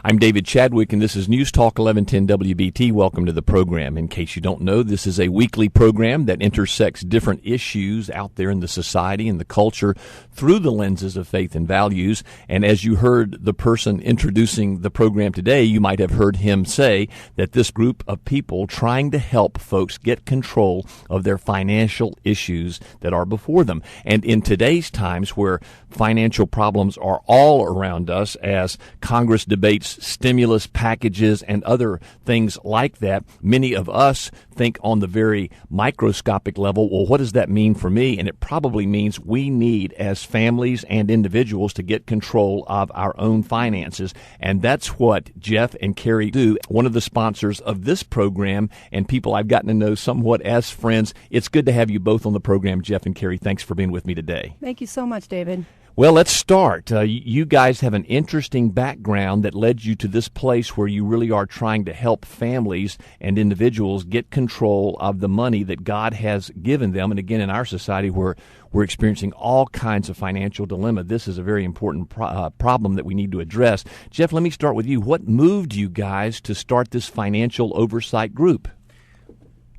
I'm David Chadwick, and this is News Talk 1110 WBT. Welcome to the program. In case you don't know, this is a weekly program that intersects different issues out there in the society and the culture through the lenses of faith and values. And as you heard the person introducing the program today, you might have heard him say that this group of people trying to help folks get control of their financial issues that are before them. And in today's times where financial problems are all around us as Congress debates stimulus packages and other things like that, many of us think on the very microscopic level, well, what does that mean for me? And it probably means we need, as families and individuals, to get control of our own finances. And that's what Jeff and Carrie do, one of the sponsors of this program and people I've gotten to know somewhat as friends. It's good to have you both on the program, Jeff and Carrie. Thanks for being with me today. Thank you so much, David. Well, let's start. You guys have an interesting background that led you to this place where you really are trying to help families and individuals get control of the money that God has given them. And again, in our society where we're experiencing all kinds of financial dilemma, this is a very important problem that we need to address. Jeff, let me start with you. What moved you guys to start this financial oversight group?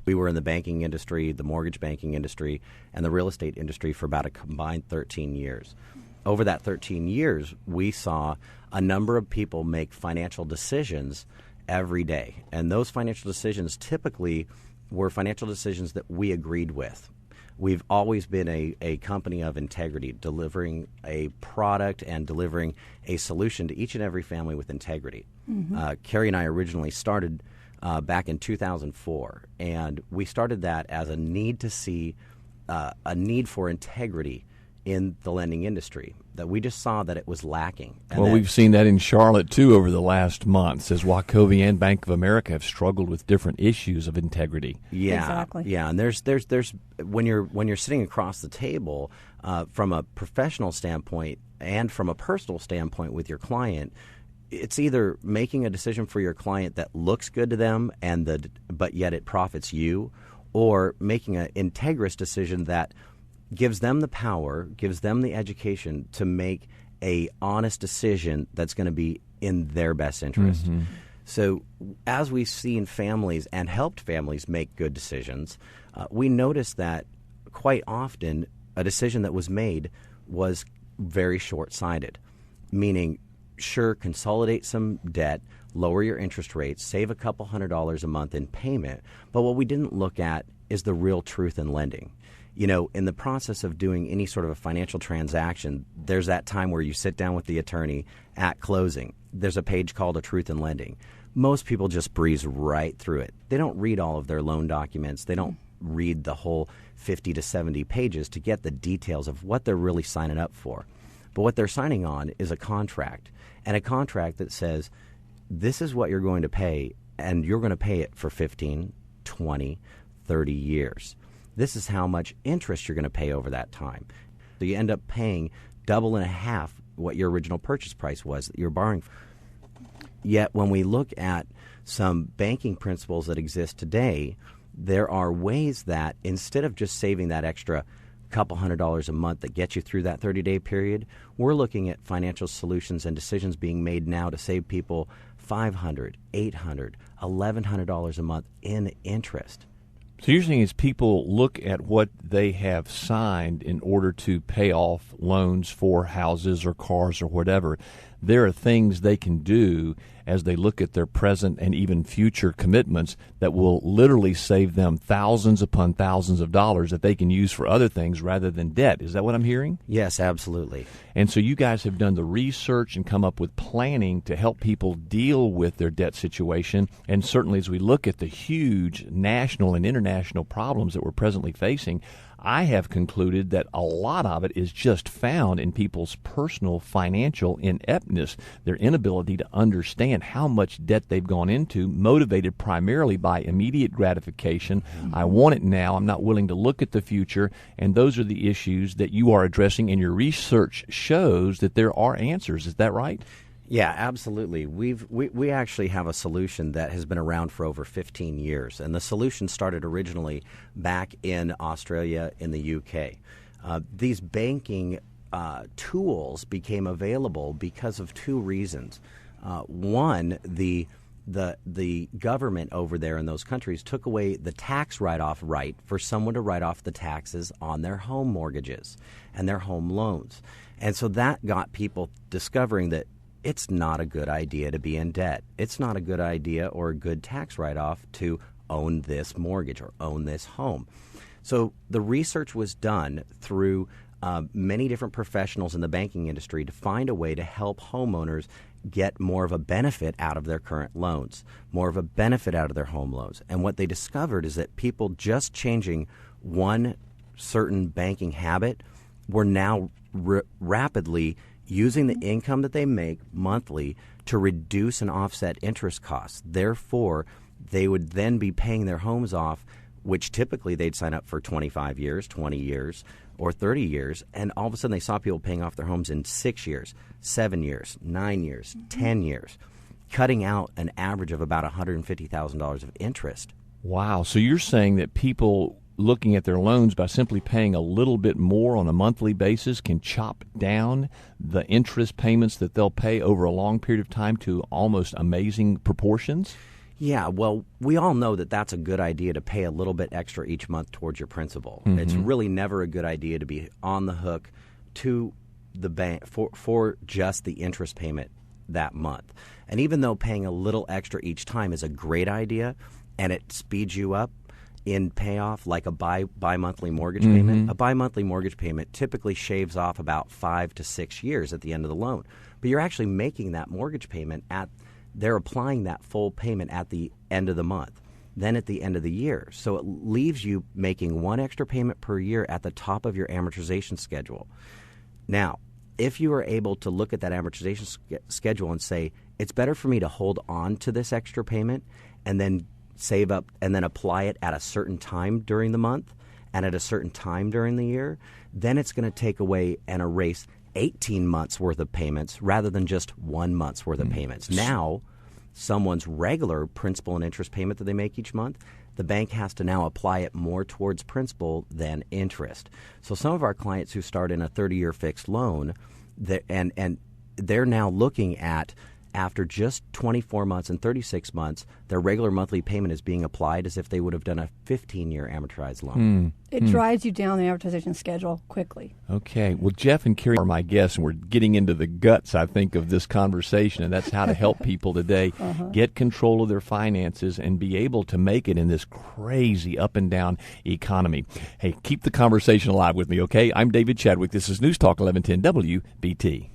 We were in the banking industry, the mortgage banking industry, and the real estate industry for about a combined 13 years. Over that 13 years, we saw a number of people make financial decisions every day. And those financial decisions typically were financial decisions that we agreed with. We've always been a company of integrity, delivering a product and delivering a solution to each and every family with integrity. Mm-hmm. Carrie and I originally started back in 2004, and we started that as a need to see a need for integrity in the lending industry, that we just saw that it was lacking. And well, we've seen that in Charlotte, too, over the last months, as Wachovia and Bank of America have struggled with different issues of integrity. Yeah, exactly. Yeah, and there's when you're sitting across the table from a professional standpoint and from a personal standpoint with your client, it's either making a decision for your client that looks good to them but yet it profits you, or making an integrous decision that gives them the power, gives them the education to make a honest decision that's going to be in their best interest. Mm-hmm. So as we've seen families and helped families make good decisions, we noticed that quite often a decision that was made was very short-sighted, meaning, sure, consolidate some debt, lower your interest rates, save a couple $100s a month in payment, but what we didn't look at is the real truth in lending. You know, in the process of doing any sort of a financial transaction, there's that time where you sit down with the attorney at closing. There's a page called A Truth in Lending. Most people just breeze right through it. They don't read all of their loan documents. They don't read the whole 50 to 70 pages to get the details of what they're really signing up for. But what they're signing on is a contract, and a contract that says this is what you're going to pay, and you're going to pay it for 15, 20, 30 years. This is how much interest you're going to pay over that time. So you end up paying double and a half what your original purchase price was that you're borrowing. Yet when we look at some banking principles that exist today, there are ways that instead of just saving that extra couple $100s a month that gets you through that 30-day period, we're looking at financial solutions and decisions being made now to save people $500, $800, $1,100 a month in interest. So you're saying is people look at what they have signed in order to pay off loans for houses or cars or whatever. There are things they can do as they look at their present and even future commitments that will literally save them thousands upon thousands of dollars that they can use for other things rather than debt. Is that what I'm hearing? Yes, absolutely. And so you guys have done the research and come up with planning to help people deal with their debt situation. And certainly as we look at the huge national and international problems that we're presently facing, I have concluded that a lot of it is just found in people's personal financial ineptness, their inability to understand how much debt they've gone into, motivated primarily by immediate gratification. Mm-hmm. I want it now. I'm not willing to look at the future. And those are the issues that you are addressing, and your research shows that there are answers. Is that right? Yeah, absolutely. We actually have a solution that has been around for over 15 years, and the solution started originally back in Australia, in the UK. These banking tools became available because of two reasons. One, the government over there in those countries took away the tax write-off right for someone to write off the taxes on their home mortgages and their home loans. And so that got people discovering that it's not a good idea to be in debt. It's not a good idea or a good tax write-off to own this mortgage or own this home. So the research was done through many different professionals in the banking industry to find a way to help homeowners get more of a benefit out of their current loans, more of a benefit out of their home loans. And what they discovered is that people just changing one certain banking habit were now rapidly using the income that they make monthly to reduce and offset interest costs. Therefore, they would then be paying their homes off, which typically they'd sign up for 25 years, 20 years, or 30 years, and all of a sudden they saw people paying off their homes in 6 years, 7 years, 9 years, 10 years, cutting out an average of about $150,000 of interest. Wow. So you're saying that people looking at their loans by simply paying a little bit more on a monthly basis can chop down the interest payments that they'll pay over a long period of time to almost amazing proportions? Yeah, well, we all know that that's a good idea to pay a little bit extra each month towards your principal. Mm-hmm. It's really never a good idea to be on the hook to the bank for just the interest payment that month. And even though paying a little extra each time is a great idea and it speeds you up in payoff, like a bi-monthly mortgage payment, a bi-monthly mortgage payment typically shaves off about 5 to 6 years at the end of the loan. But you're actually making that mortgage payment they're applying that full payment at the end of the month, then at the end of the year. So it leaves you making one extra payment per year at the top of your amortization schedule. Now, if you are able to look at that amortization schedule and say, it's better for me to hold on to this extra payment and then save up and then apply it at a certain time during the month and at a certain time during the year, then it's going to take away and erase 18 months worth of payments rather than just 1 month's worth of payments. Now, someone's regular principal and interest payment that they make each month, the bank has to now apply it more towards principal than interest. So some of our clients who start in a 30-year fixed loan, and they're now looking at, after just 24 months and 36 months, their regular monthly payment is being applied as if they would have done a 15-year amortized loan. It drives you down the amortization schedule quickly. Okay. Well, Jeff and Carrie are my guests, and we're getting into the guts, I think, of this conversation, and that's how to help people today get control of their finances and be able to make it in this crazy up and down economy. Hey, keep the conversation alive with me, okay? I'm David Chadwick. This is News Talk 1110 WBT.